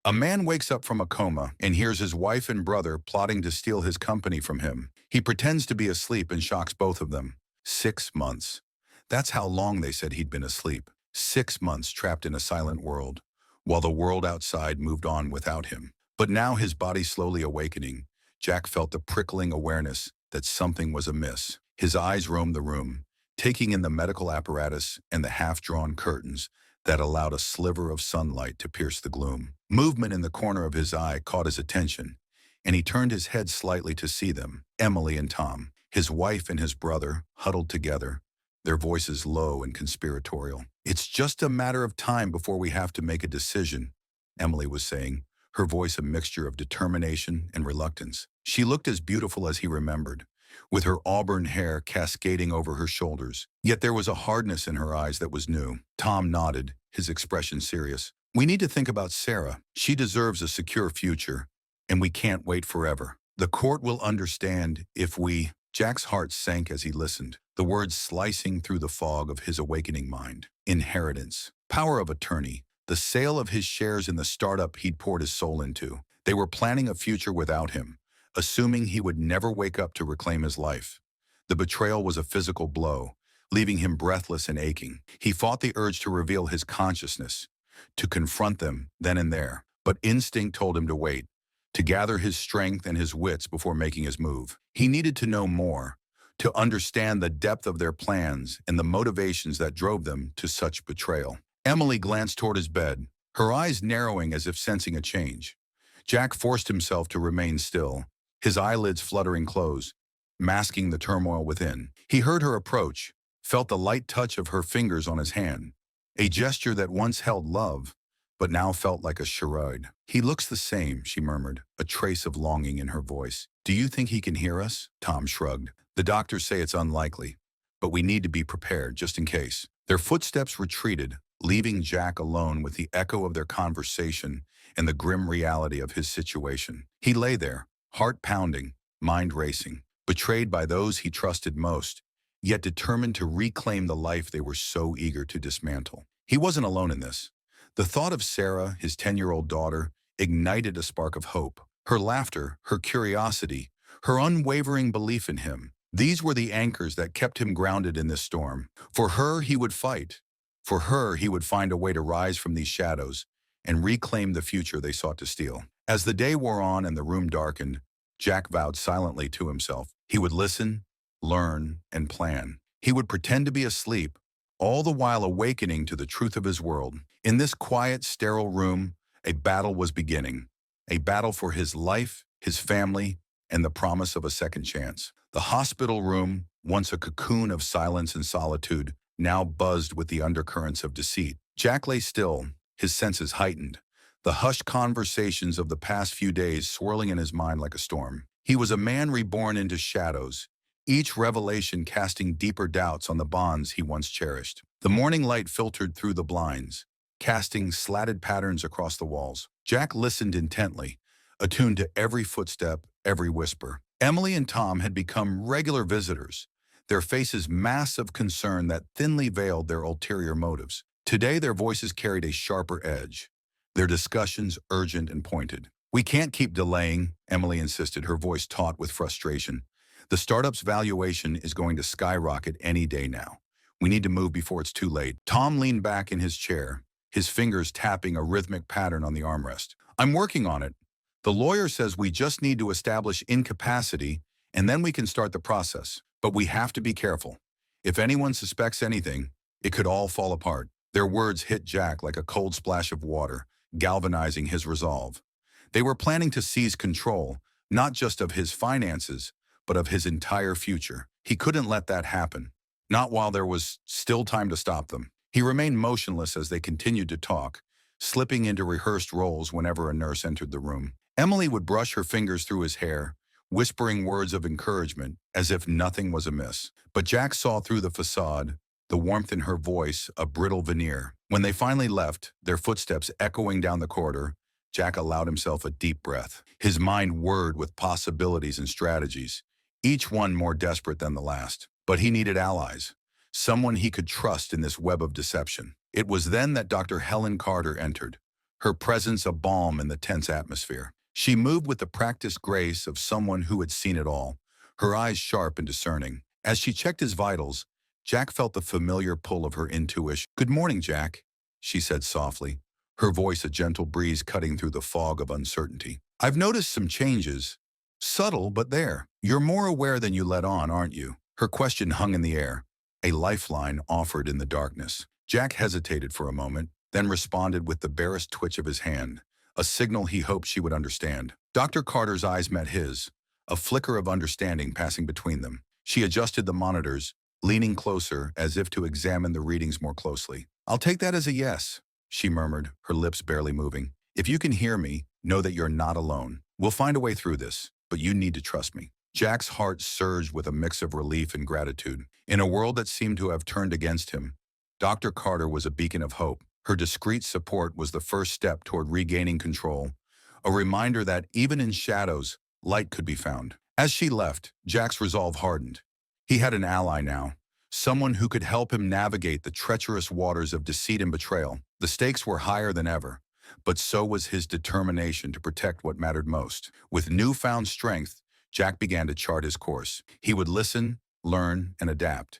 A man wakes up from a coma and hears his wife and brother plotting to steal his company from him. He pretends to be asleep and shocks both of them. 6 months. That's how long they said he'd been asleep. 6 months trapped in a silent world, while the world outside moved on without him. But now, his body slowly awakening, Jack felt a prickling awareness that something was amiss. His eyes roamed the room, taking in the medical apparatus and the half-drawn curtains that allowed a sliver of sunlight to pierce the gloom. Movement in the corner of his eye caught his attention, and he turned his head slightly to see them, Emily and Tom, his wife and his brother, huddled together, their voices low and conspiratorial. "It's just a matter of time before we have to make a decision," Emily was saying, her voice a mixture of determination and reluctance. She looked as beautiful as he remembered, with her auburn hair cascading over her shoulders. Yet there was a hardness in her eyes that was new. Tom nodded, his expression serious. "We need to think about Sarah. She deserves a secure future, and we can't wait forever. The court will understand if we—" Jack's heart sank as he listened, the words slicing through the fog of his awakening mind. Inheritance, power of attorney, the sale of his shares in the startup he'd poured his soul into. They were planning a future without him, assuming he would never wake up to reclaim his life. The betrayal was a physical blow, leaving him breathless and aching. He fought the urge to reveal his consciousness, to confront them then and there. But instinct told him to wait, to gather his strength and his wits before making his move. He needed to know more, to understand the depth of their plans and the motivations that drove them to such betrayal. Emily glanced toward his bed, her eyes narrowing as if sensing a change. Jack forced himself to remain still, his eyelids fluttering close, masking the turmoil within. He heard her approach, felt the light touch of her fingers on his hand, a gesture that once held love, but now felt like a charade. "He looks the same," she murmured, a trace of longing in her voice. "Do you think he can hear us?" Tom shrugged. "The doctors say it's unlikely, but we need to be prepared just in case." Their footsteps retreated, leaving Jack alone with the echo of their conversation and the grim reality of his situation. He lay there, heart pounding, mind racing, betrayed by those he trusted most, yet determined to reclaim the life they were so eager to dismantle. He wasn't alone in this. The thought of Sarah, his 10-year-old daughter, ignited a spark of hope. Her laughter, her curiosity, her unwavering belief in him. These were the anchors that kept him grounded in this storm. For her, he would fight. For her, he would find a way to rise from these shadows and reclaim the future they sought to steal. As the day wore on and the room darkened, Jack vowed silently to himself. He would listen, learn, and plan. He would pretend to be asleep, all the while awakening to the truth of his world. In this quiet, sterile room, a battle was beginning. A battle for his life, his family, and the promise of a second chance. The hospital room, once a cocoon of silence and solitude, now buzzed with the undercurrents of deceit. Jack lay still, his senses heightened, the hushed conversations of the past few days swirling in his mind like a storm. He was a man reborn into shadows, each revelation casting deeper doubts on the bonds he once cherished. The morning light filtered through the blinds, casting slatted patterns across the walls. Jack listened intently, attuned to every footstep, every whisper. Emily and Tom had become regular visitors, their faces masks of concern that thinly veiled their ulterior motives. Today their voices carried a sharper edge, their discussions urgent and pointed. "We can't keep delaying," Emily insisted, her voice taut with frustration. "The startup's valuation is going to skyrocket any day now. We need to move before it's too late." Tom leaned back in his chair, his fingers tapping a rhythmic pattern on the armrest. "I'm working on it. The lawyer says we just need to establish incapacity, and then we can start the process. But we have to be careful. If anyone suspects anything, it could all fall apart." Their words hit Jack like a cold splash of water, galvanizing his resolve. They were planning to seize control, not just of his finances, but of his entire future. He couldn't let that happen, not while there was still time to stop them. He remained motionless as they continued to talk, slipping into rehearsed roles whenever a nurse entered the room. Emily would brush her fingers through his hair, whispering words of encouragement as if nothing was amiss. But Jack saw through the facade, the warmth in her voice a brittle veneer. When they finally left, their footsteps echoing down the corridor, Jack allowed himself a deep breath. His mind whirred with possibilities and strategies, each one more desperate than the last. But he needed allies, someone he could trust in this web of deception. It was then that Dr. Helen Carter entered, her presence a balm in the tense atmosphere. She moved with the practiced grace of someone who had seen it all, her eyes sharp and discerning. As she checked his vitals, Jack felt the familiar pull of her intuition. "Good morning, Jack," she said softly, her voice a gentle breeze cutting through the fog of uncertainty. "I've noticed some changes. Subtle, but there. You're more aware than you let on, aren't you?" Her question hung in the air, a lifeline offered in the darkness. Jack hesitated for a moment, then responded with the barest twitch of his hand, a signal he hoped she would understand. Dr. Carter's eyes met his, a flicker of understanding passing between them. She adjusted the monitors, leaning closer as if to examine the readings more closely. "I'll take that as a yes," she murmured, her lips barely moving. "If you can hear me, know that you're not alone. We'll find a way through this, but you need to trust me." Jack's heart surged with a mix of relief and gratitude. In a world that seemed to have turned against him, Dr. Carter was a beacon of hope. Her discreet support was the first step toward regaining control, a reminder that even in shadows, light could be found. As she left, Jack's resolve hardened. He had an ally now, someone who could help him navigate the treacherous waters of deceit and betrayal. The stakes were higher than ever, but so was his determination to protect what mattered most. With newfound strength, Jack began to chart his course. He would listen, learn, and adapt.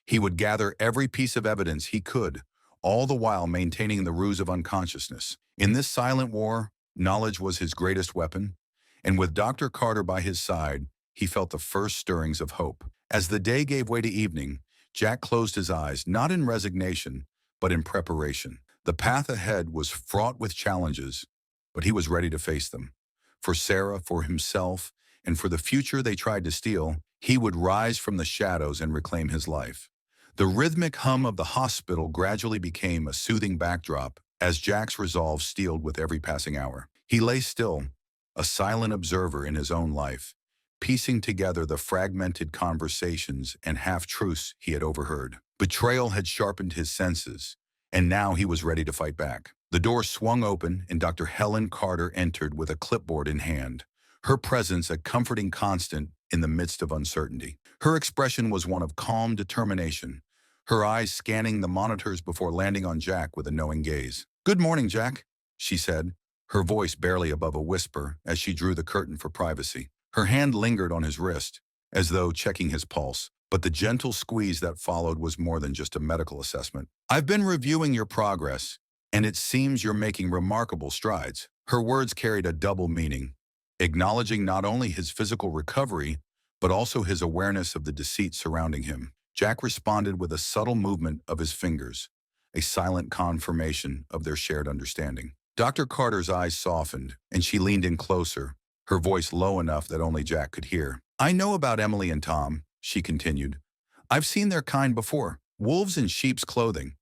He would gather every piece of evidence he could, all the while maintaining the ruse of unconsciousness. In this silent war, knowledge was his greatest weapon, and with Dr. Carter by his side, he felt the first stirrings of hope. As the day gave way to evening, Jack closed his eyes, not in resignation, but in preparation. The path ahead was fraught with challenges, but he was ready to face them. For Sarah, for himself, and for the future they tried to steal, he would rise from the shadows and reclaim his life. The rhythmic hum of the hospital gradually became a soothing backdrop as Jack's resolve steeled with every passing hour. He lay still, a silent observer in his own life, piecing together the fragmented conversations and half-truths he had overheard. Betrayal had sharpened his senses, and now he was ready to fight back. The door swung open, and Dr. Helen Carter entered with a clipboard in hand, her presence a comforting constant in the midst of uncertainty. Her expression was one of calm determination, her eyes scanning the monitors before landing on Jack with a knowing gaze. "Good morning, Jack," she said, her voice barely above a whisper as she drew the curtain for privacy. Her hand lingered on his wrist, as though checking his pulse, but the gentle squeeze that followed was more than just a medical assessment. "I've been reviewing your progress, and it seems you're making remarkable strides." Her words carried a double meaning, acknowledging not only his physical recovery, but also his awareness of the deceit surrounding him. Jack responded with a subtle movement of his fingers, a silent confirmation of their shared understanding. Dr. Carter's eyes softened, and she leaned in closer, her voice low enough that only Jack could hear. "I know about Emily and Tom," she continued. "I've seen their kind before, wolves in sheep's clothing.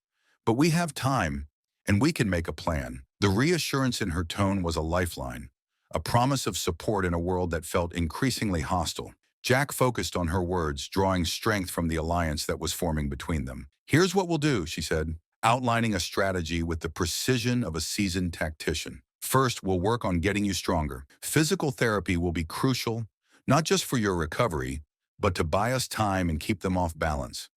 But we have time, and we can make a plan." The reassurance in her tone was a lifeline, a promise of support in a world that felt increasingly hostile. Jack focused on her words, drawing strength from the alliance that was forming between them. "Here's what we'll do," she said, outlining a strategy with the precision of a seasoned tactician. "First, we'll work on getting you stronger. Physical therapy will be crucial, not just for your recovery, but to buy us time and keep them off balance.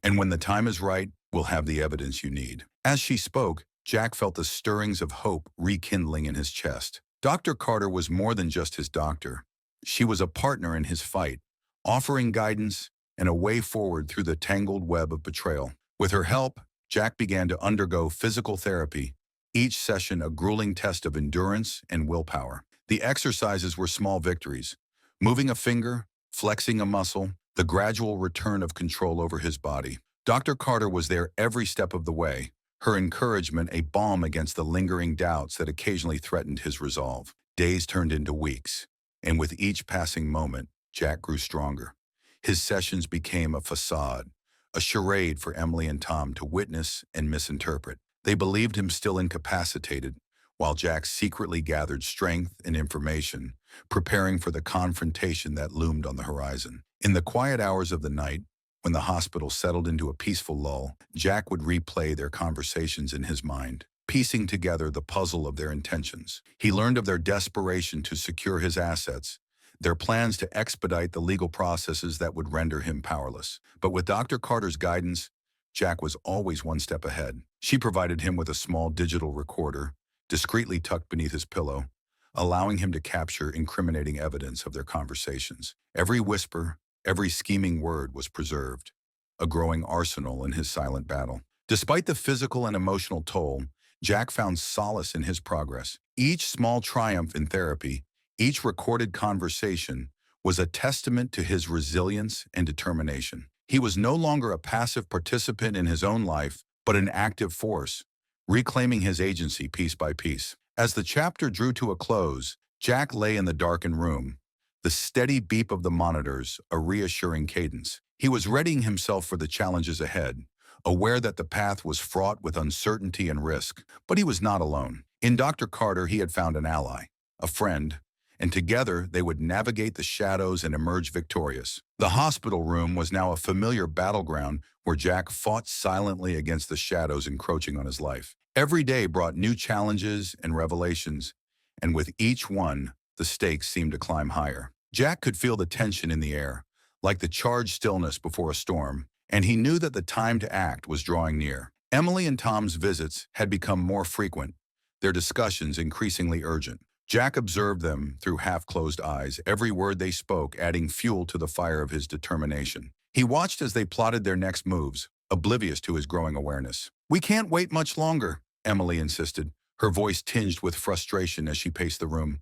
And when the time is right, we'll have the evidence you need." As she spoke, Jack felt the stirrings of hope rekindling in his chest. Dr. Carter was more than just his doctor. She was a partner in his fight, offering guidance and a way forward through the tangled web of betrayal. With her help, Jack began to undergo physical therapy, each session a grueling test of endurance and willpower. The exercises were small victories, moving a finger, flexing a muscle, the gradual return of control over his body. Dr. Carter was there every step of the way, her encouragement a balm against the lingering doubts that occasionally threatened his resolve. Days turned into weeks, and with each passing moment, Jack grew stronger. His sessions became a facade, a charade for Emily and Tom to witness and misinterpret. They believed him still incapacitated, while Jack secretly gathered strength and information, preparing for the confrontation that loomed on the horizon. In the quiet hours of the night, when the hospital settled into a peaceful lull, Jack would replay their conversations in his mind, piecing together the puzzle of their intentions. He learned of their desperation to secure his assets, their plans to expedite the legal processes that would render him powerless. But with Dr. Carter's guidance, Jack was always one step ahead. She provided him with a small digital recorder, discreetly tucked beneath his pillow, allowing him to capture incriminating evidence of their conversations. Every whisper, every scheming word was preserved, a growing arsenal in his silent battle. Despite the physical and emotional toll, Jack found solace in his progress. Each small triumph in therapy, each recorded conversation, was a testament to his resilience and determination. He was no longer a passive participant in his own life, but an active force, reclaiming his agency piece by piece. As the chapter drew to a close, Jack lay in the darkened room, the steady beep of the monitors a reassuring cadence. He was readying himself for the challenges ahead, aware that the path was fraught with uncertainty and risk. But he was not alone. In Dr. Carter, he had found an ally, a friend, and together they would navigate the shadows and emerge victorious. The hospital room was now a familiar battleground where Jack fought silently against the shadows encroaching on his life. Every day brought new challenges and revelations, and with each one, the stakes seemed to climb higher. Jack could feel the tension in the air, like the charged stillness before a storm, and he knew that the time to act was drawing near. Emily and Tom's visits had become more frequent, their discussions increasingly urgent. Jack observed them through half-closed eyes, every word they spoke adding fuel to the fire of his determination. He watched as they plotted their next moves, oblivious to his growing awareness. "We can't wait much longer," Emily insisted, her voice tinged with frustration as she paced the room.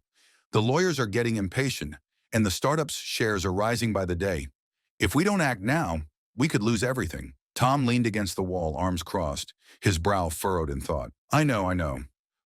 "The lawyers are getting impatient, and the startup's shares are rising by the day. If we don't act now, we could lose everything." Tom leaned against the wall, arms crossed, his brow furrowed in thought. I know.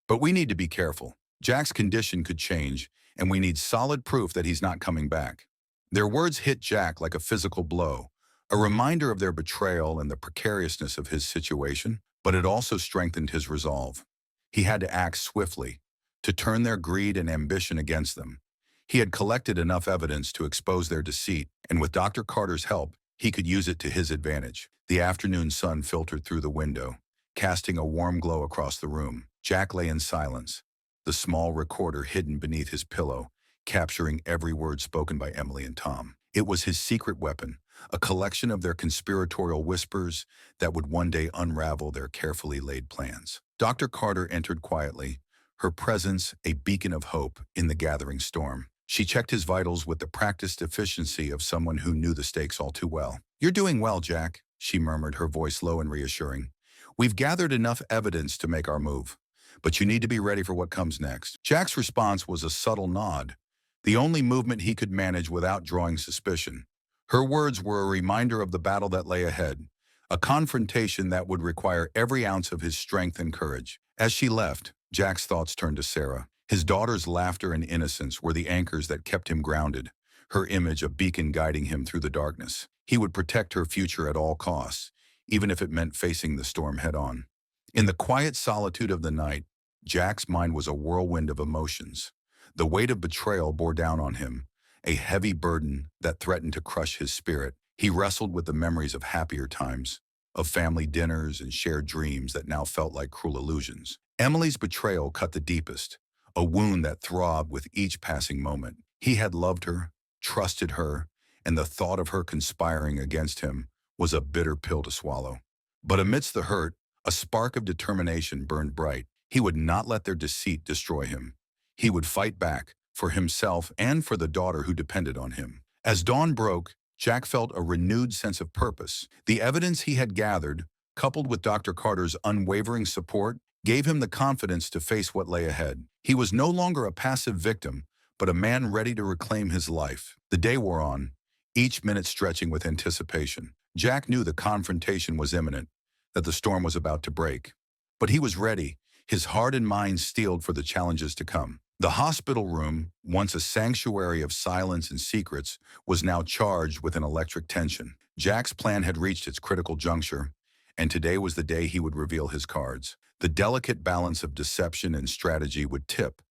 But we need to be careful. Jack's condition could change, and we need solid proof that he's not coming back." Their words hit Jack like a physical blow, a reminder of their betrayal and the precariousness of his situation, but it also strengthened his resolve. He had to act swiftly, to turn their greed and ambition against them. He had collected enough evidence to expose their deceit, and with Dr. Carter's help, he could use it to his advantage. The afternoon sun filtered through the window, casting a warm glow across the room. Jack lay in silence, the small recorder hidden beneath his pillow, capturing every word spoken by Emily and Tom. It was his secret weapon, a collection of their conspiratorial whispers that would one day unravel their carefully laid plans. Dr. Carter entered quietly, her presence a beacon of hope in the gathering storm. She checked his vitals with the practiced efficiency of someone who knew the stakes all too well. "You're doing well, Jack," she murmured, her voice low and reassuring. "We've gathered enough evidence to make our move, but you need to be ready for what comes next." Jack's response was a subtle nod, the only movement he could manage without drawing suspicion. Her words were a reminder of the battle that lay ahead, a confrontation that would require every ounce of his strength and courage. As she left, Jack's thoughts turned to Sarah. His daughter's laughter and innocence were the anchors that kept him grounded, her image a beacon guiding him through the darkness. He would protect her future at all costs, even if it meant facing the storm head-on. In the quiet solitude of the night, Jack's mind was a whirlwind of emotions. The weight of betrayal bore down on him, a heavy burden that threatened to crush his spirit. He wrestled with the memories of happier times, of family dinners and shared dreams that now felt like cruel illusions. Emily's betrayal cut the deepest, a wound that throbbed with each passing moment. He had loved her, trusted her, and the thought of her conspiring against him was a bitter pill to swallow. But amidst the hurt, a spark of determination burned bright. He would not let their deceit destroy him. He would fight back, for himself and for the daughter who depended on him. As dawn broke, Jack felt a renewed sense of purpose. The evidence he had gathered, coupled with Dr. Carter's unwavering support, gave him the confidence to face what lay ahead. He was no longer a passive victim, but a man ready to reclaim his life. The day wore on, each minute stretching with anticipation. Jack knew the confrontation was imminent, that the storm was about to break. But he was ready, his heart and mind steeled for the challenges to come. The hospital room, once a sanctuary of silence and secrets, was now charged with an electric tension. Jack's plan had reached its critical juncture, and today was the day he would reveal his cards. The delicate balance of deception and strategy would tip,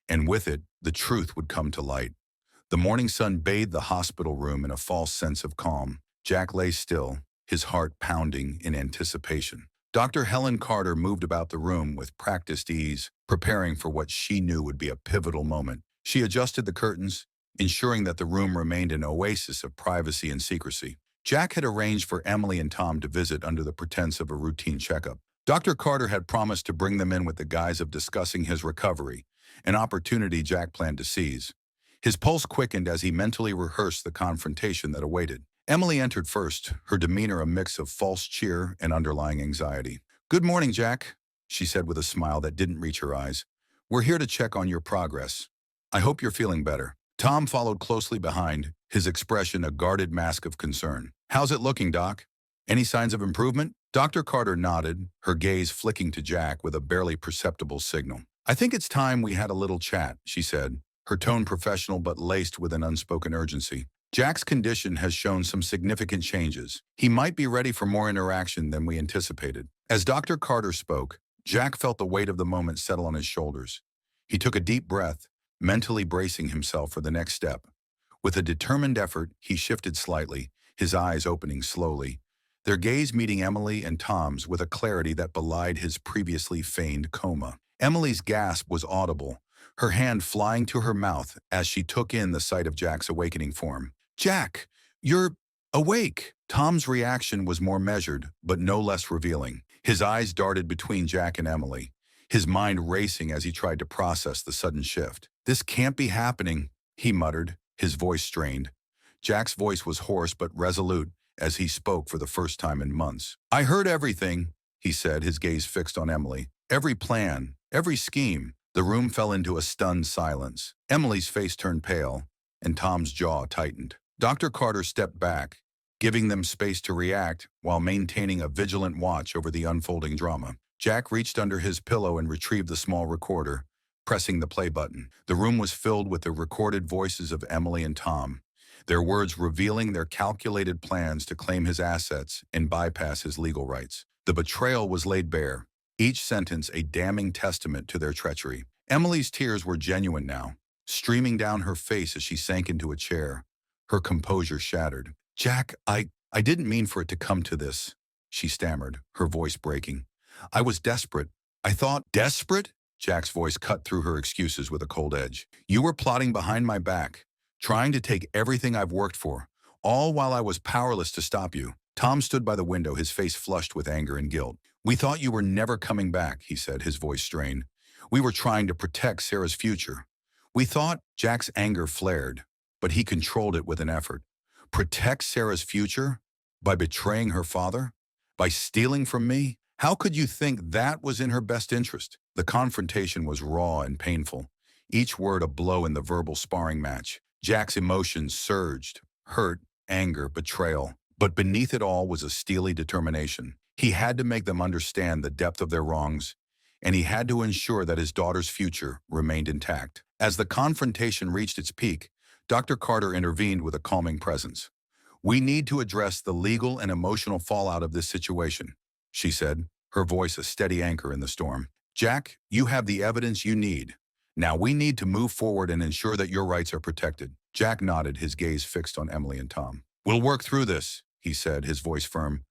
and with it, the truth would come to light. The morning sun bathed the hospital room in a false sense of calm. Jack lay still, his heart pounding in anticipation. Dr. Helen Carter moved about the room with practiced ease, preparing for what she knew would be a pivotal moment. She adjusted the curtains, ensuring that the room remained an oasis of privacy and secrecy. Jack had arranged for Emily and Tom to visit under the pretense of a routine checkup. Dr. Carter had promised to bring them in with the guise of discussing his recovery, an opportunity Jack planned to seize. His pulse quickened as he mentally rehearsed the confrontation that awaited. Emily entered first, her demeanor a mix of false cheer and underlying anxiety. "Good morning, Jack," she said with a smile that didn't reach her eyes. "We're here to check on your progress. I hope you're feeling better." Tom followed closely behind, his expression a guarded mask of concern. "How's it looking, Doc? Any signs of improvement?" Dr. Carter nodded, her gaze flicking to Jack with a barely perceptible signal. "I think it's time we had a little chat," she said, her tone professional but laced with an unspoken urgency. "Jack's condition has shown some significant changes. He might be ready for more interaction than we anticipated." As Dr. Carter spoke, Jack felt the weight of the moment settle on his shoulders. He took a deep breath, mentally bracing himself for the next step. With a determined effort, he shifted slightly, his eyes opening slowly, their gaze meeting Emily and Tom's with a clarity that belied his previously feigned coma. Emily's gasp was audible, her hand flying to her mouth as she took in the sight of Jack's awakening form. "Jack, you're awake!" Tom's reaction was more measured, but no less revealing. His eyes darted between Jack and Emily, his mind racing as he tried to process the sudden shift. "This can't be happening," he muttered, his voice strained. Jack's voice was hoarse but resolute as he spoke for the first time in months. "I heard everything," he said, his gaze fixed on Emily. "Every plan, every scheme." The room fell into a stunned silence. Emily's face turned pale, and Tom's jaw tightened. Dr. Carter stepped back, giving them space to react while maintaining a vigilant watch over the unfolding drama. Jack reached under his pillow and retrieved the small recorder, pressing the play button. The room was filled with the recorded voices of Emily and Tom, their words revealing their calculated plans to claim his assets and bypass his legal rights. The betrayal was laid bare, each sentence a damning testament to their treachery. Emily's tears were genuine now, streaming down her face as she sank into a chair, her composure shattered. "Jack, I didn't mean for it to come to this," she stammered, her voice breaking. "I was desperate. I thought—" "Desperate?" Jack's voice cut through her excuses with a cold edge. "You were plotting behind my back, trying to take everything I've worked for, all while I was powerless to stop you." Tom stood by the window, his face flushed with anger and guilt. "We thought you were never coming back," he said, his voice strained. "We were trying to protect Sarah's future. We thought—" Jack's anger flared, but he controlled it with an effort. "Protect Sarah's future? By betraying her father? By stealing from me? How could you think that was in her best interest?" The confrontation was raw and painful, each word a blow in the verbal sparring match. Jack's emotions surged, hurt, anger, betrayal. But beneath it all was a steely determination. He had to make them understand the depth of their wrongs, and he had to ensure that his daughter's future remained intact. As the confrontation reached its peak, Dr. Carter intervened with a calming presence. "We need to address the legal and emotional fallout of this situation," she said, her voice a steady anchor in the storm. "Jack, you have the evidence you need. Now we need to move forward and ensure that your rights are protected." Jack nodded, his gaze fixed on Emily and Tom. "We'll work through this," he said, his voice firm.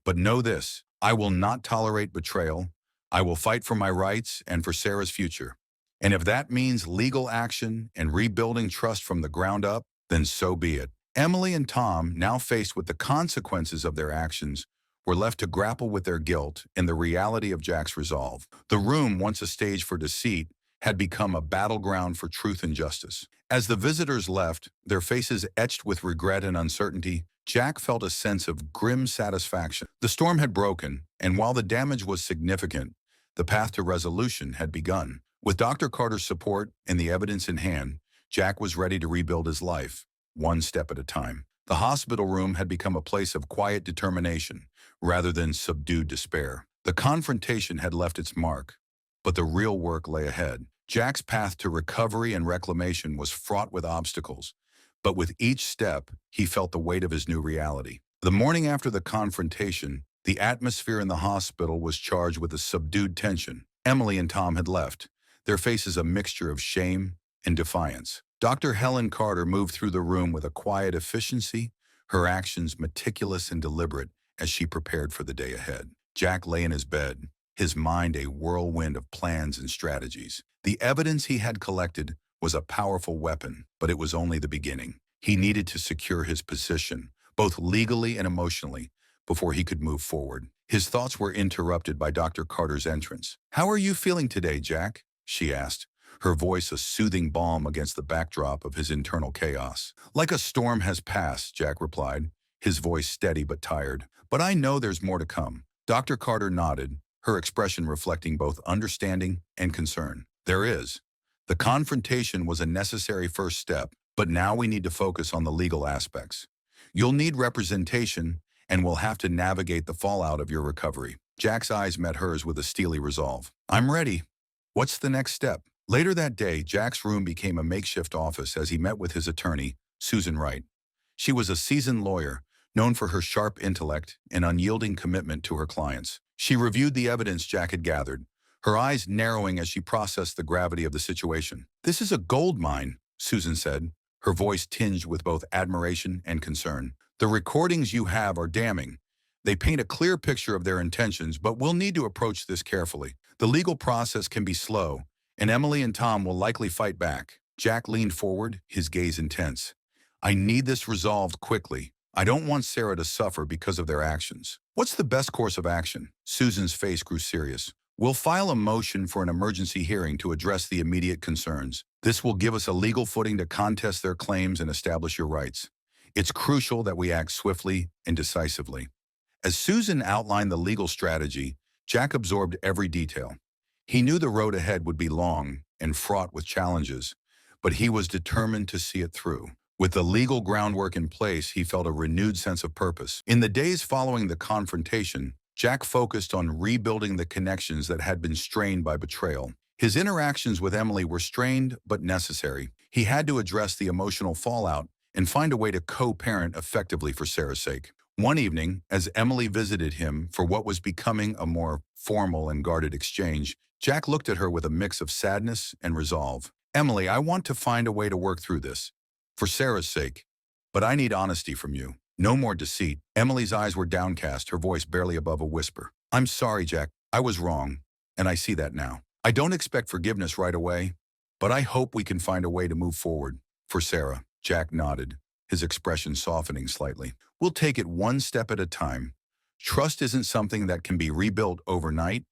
"But know this, I will not tolerate betrayal. I will fight for my rights and for Sarah's future. And if that means legal action and rebuilding trust from the ground up, then so be it." Emily and Tom, now faced with the consequences of their actions, were left to grapple with their guilt and the reality of Jack's resolve. The room, once a stage for deceit, had become a battleground for truth and justice. As the visitors left, their faces etched with regret and uncertainty, Jack felt a sense of grim satisfaction. The storm had broken, and while the damage was significant, the path to resolution had begun. With Dr. Carter's support and the evidence in hand, Jack was ready to rebuild his life, one step at a time. The hospital room had become a place of quiet determination, rather than subdued despair. The confrontation had left its mark, but the real work lay ahead. Jack's path to recovery and reclamation was fraught with obstacles, but with each step, he felt the weight of his new reality. The morning after the confrontation, the atmosphere in the hospital was charged with a subdued tension. Emily and Tom had left, their faces a mixture of shame and defiance. Dr. Helen Carter moved through the room with a quiet efficiency, her actions meticulous and deliberate as she prepared for the day ahead. Jack lay in his bed, his mind a whirlwind of plans and strategies. The evidence he had collected was a powerful weapon, but it was only the beginning. He needed to secure his position, both legally and emotionally, before he could move forward. His thoughts were interrupted by Dr. Carter's entrance. "How are you feeling today, Jack?" she asked, her voice a soothing balm against the backdrop of his internal chaos. "Like a storm has passed," Jack replied, his voice steady but tired. "But I know there's more to come." Dr. Carter nodded, her expression reflecting both understanding and concern. "There is. The confrontation was a necessary first step, but now we need to focus on the legal aspects. You'll need representation and will have to navigate the fallout of your recovery." Jack's eyes met hers with a steely resolve. "I'm ready. What's the next step?" Later that day, Jack's room became a makeshift office as he met with his attorney, Susan Wright. She was a seasoned lawyer, known for her sharp intellect and unyielding commitment to her clients. She reviewed the evidence Jack had gathered, her eyes narrowing as she processed the gravity of the situation. "This is a gold mine," Susan said, her voice tinged with both admiration and concern. "The recordings you have are damning. They paint a clear picture of their intentions, but we'll need to approach this carefully. The legal process can be slow, and Emily and Tom will likely fight back." Jack leaned forward, his gaze intense. "I need this resolved quickly. I don't want Sarah to suffer because of their actions." "What's the best course of action?" Susan's face grew serious. "We'll file a motion for an emergency hearing to address the immediate concerns. This will give us a legal footing to contest their claims and establish your rights. It's crucial that we act swiftly and decisively." As Susan outlined the legal strategy, Jack absorbed every detail. He knew the road ahead would be long and fraught with challenges, but he was determined to see it through. With the legal groundwork in place, he felt a renewed sense of purpose. In the days following the confrontation, Jack focused on rebuilding the connections that had been strained by betrayal. His interactions with Emily were strained but necessary. He had to address the emotional fallout and find a way to co-parent effectively for Sarah's sake. One evening, as Emily visited him for what was becoming a more formal and guarded exchange, Jack looked at her with a mix of sadness and resolve. "Emily, I want to find a way to work through this, for Sarah's sake, but I need honesty from you. No more deceit." Emily's eyes were downcast, her voice barely above a whisper. "I'm sorry, Jack. I was wrong, and I see that now. I don't expect forgiveness right away, but I hope we can find a way to move forward. For Sarah." Jack nodded, his expression softening slightly. "We'll take it one step at a time. Trust isn't something that can be rebuilt overnight,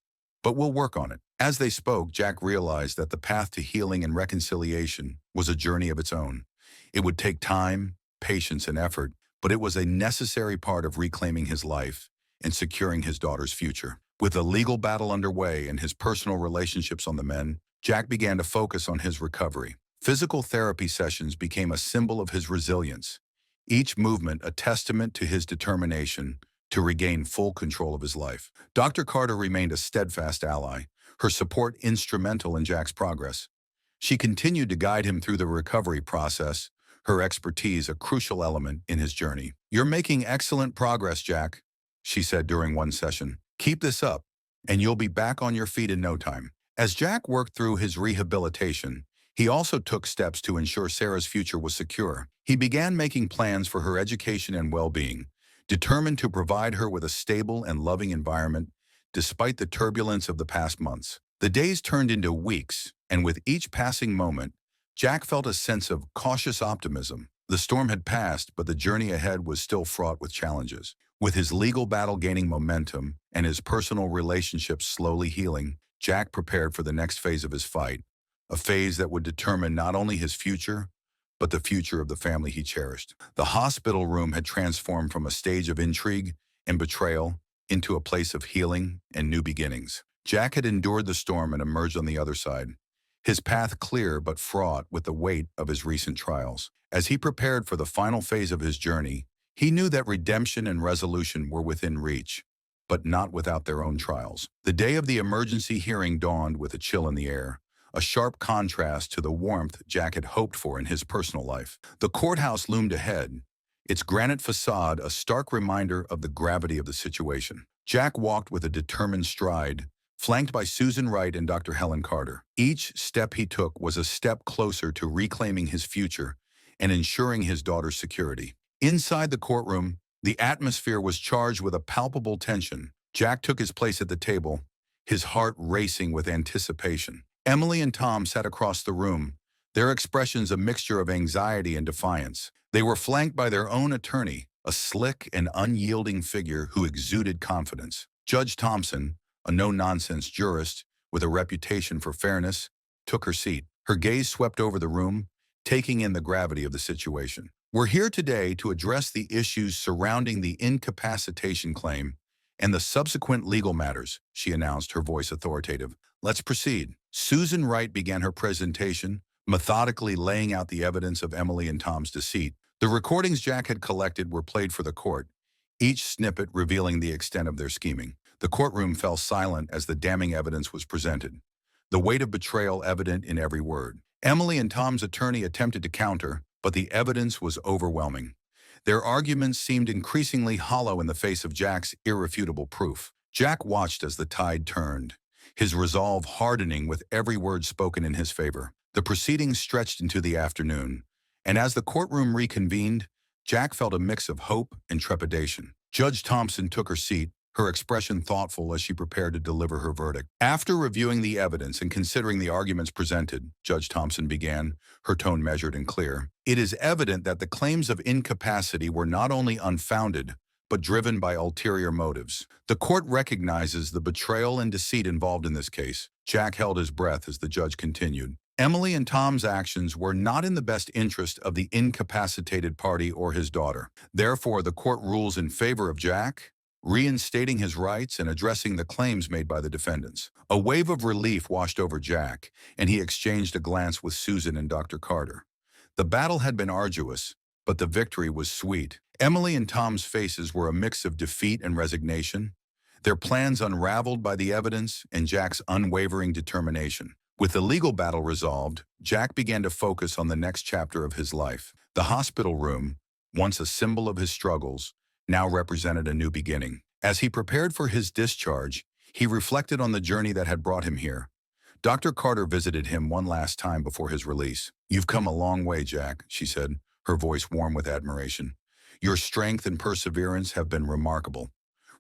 but we'll work on it." As they spoke, Jack realized that the path to healing and reconciliation was a journey of its own. It would take time, patience, and effort, but it was a necessary part of reclaiming his life and securing his daughter's future. With the legal battle underway and his personal relationships on the mend, Jack began to focus on his recovery. Physical therapy sessions became a symbol of his resilience, each movement a testament to his determination to regain full control of his life. Dr. Carter remained a steadfast ally, her support instrumental in Jack's progress. She continued to guide him through the recovery process, her expertise a crucial element in his journey. "You're making excellent progress, Jack," she said during one session. "Keep this up, and you'll be back on your feet in no time." As Jack worked through his rehabilitation, he also took steps to ensure Sarah's future was secure. He began making plans for her education and well-being, determined to provide her with a stable and loving environment despite the turbulence of the past months. The days turned into weeks, and with each passing moment, Jack felt a sense of cautious optimism. The storm had passed, but the journey ahead was still fraught with challenges. With his legal battle gaining momentum and his personal relationships slowly healing, Jack prepared for the next phase of his fight, a phase that would determine not only his future, but the future of the family he cherished. The hospital room had transformed from a stage of intrigue and betrayal into a place of healing and new beginnings. Jack had endured the storm and emerged on the other side, his path clear but fraught with the weight of his recent trials. As he prepared for the final phase of his journey, he knew that redemption and resolution were within reach, but not without their own trials. The day of the emergency hearing dawned with a chill in the air, a sharp contrast to the warmth Jack had hoped for in his personal life. The courthouse loomed ahead, its granite facade a stark reminder of the gravity of the situation. Jack walked with a determined stride, flanked by Susan Wright and Dr. Helen Carter. Each step he took was a step closer to reclaiming his future and ensuring his daughter's security. Inside the courtroom, the atmosphere was charged with a palpable tension. Jack took his place at the table, his heart racing with anticipation. Emily and Tom sat across the room, their expressions a mixture of anxiety and defiance. They were flanked by their own attorney, a slick and unyielding figure who exuded confidence. Judge Thompson, a no-nonsense jurist with a reputation for fairness, took her seat. Her gaze swept over the room, taking in the gravity of the situation. We're here today to address the issues surrounding the incapacitation claim and the subsequent legal matters, she announced, her voice authoritative. Let's proceed. Susan Wright began her presentation, methodically laying out the evidence of Emily and Tom's deceit. The recordings Jack had collected were played for the court, each snippet revealing the extent of their scheming. The courtroom fell silent as the damning evidence was presented, the weight of betrayal evident in every word. Emily and Tom's attorney attempted to counter, but the evidence was overwhelming. Their arguments seemed increasingly hollow in the face of Jack's irrefutable proof. Jack watched as the tide turned, his resolve hardening with every word spoken in his favor. The proceedings stretched into the afternoon, and as the courtroom reconvened, Jack felt a mix of hope and trepidation. Judge Thompson took her seat, her expression thoughtful as she prepared to deliver her verdict. After reviewing the evidence and considering the arguments presented, Judge Thompson began, her tone measured and clear. It is evident that the claims of incapacity were not only unfounded, but driven by ulterior motives. The court recognizes the betrayal and deceit involved in this case. Jack held his breath as the judge continued. Emily and Tom's actions were not in the best interest of the incapacitated party or his daughter. Therefore, the court rules in favor of Jack, reinstating his rights and addressing the claims made by the defendants. A wave of relief washed over Jack, and he exchanged a glance with Susan and Dr. Carter. The battle had been arduous, but the victory was sweet. Emily and Tom's faces were a mix of defeat and resignation, their plans unraveled by the evidence and Jack's unwavering determination. With the legal battle resolved, Jack began to focus on the next chapter of his life. The hospital room, once a symbol of his struggles, now represented a new beginning. As he prepared for his discharge, he reflected on the journey that had brought him here. Dr. Carter visited him one last time before his release. "You've come a long way, Jack," she said, her voice warm with admiration. "Your strength and perseverance have been remarkable.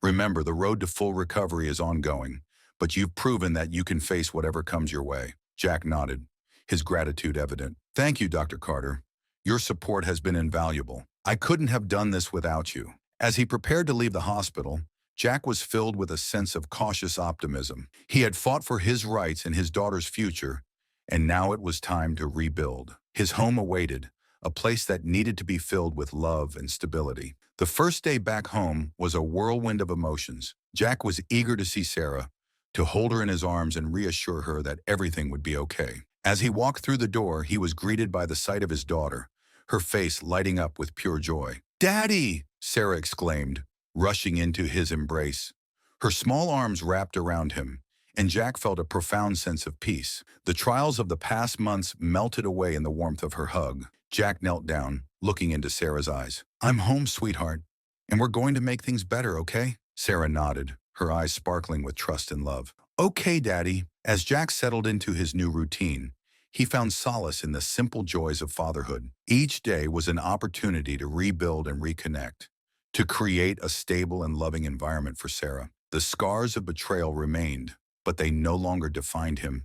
Remember, the road to full recovery is ongoing, but you've proven that you can face whatever comes your way." Jack nodded, his gratitude evident. "Thank you, Dr. Carter. Your support has been invaluable. I couldn't have done this without you." As he prepared to leave the hospital, Jack was filled with a sense of cautious optimism. He had fought for his rights and his daughter's future, and now it was time to rebuild. His home awaited, a place that needed to be filled with love and stability. The first day back home was a whirlwind of emotions. Jack was eager to see Sarah, to hold her in his arms and reassure her that everything would be okay. As he walked through the door, he was greeted by the sight of his daughter, her face lighting up with pure joy. "Daddy!" Sarah exclaimed, rushing into his embrace. Her small arms wrapped around him, and Jack felt a profound sense of peace. The trials of the past months melted away in the warmth of her hug. Jack knelt down, looking into Sarah's eyes. "I'm home, sweetheart, and we're going to make things better, okay?" Sarah nodded, her eyes sparkling with trust and love. "Okay, Daddy." As Jack settled into his new routine, he found solace in the simple joys of fatherhood. Each day was an opportunity to rebuild and reconnect, to create a stable and loving environment for Sarah. The scars of betrayal remained, but they no longer defined him.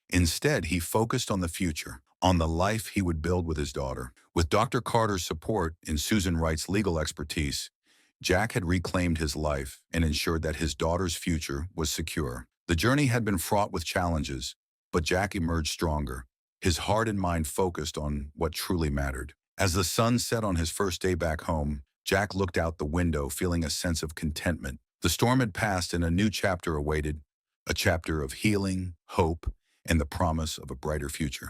Instead, he focused on the future, on the life he would build with his daughter. With Dr. Carter's support and Susan Wright's legal expertise, Jack had reclaimed his life and ensured that his daughter's future was secure. The journey had been fraught with challenges, but Jack emerged stronger, his heart and mind focused on what truly mattered. As the sun set on his first day back home, Jack looked out the window, feeling a sense of contentment. The storm had passed and a new chapter awaited, a chapter of healing, hope, and the promise of a brighter future.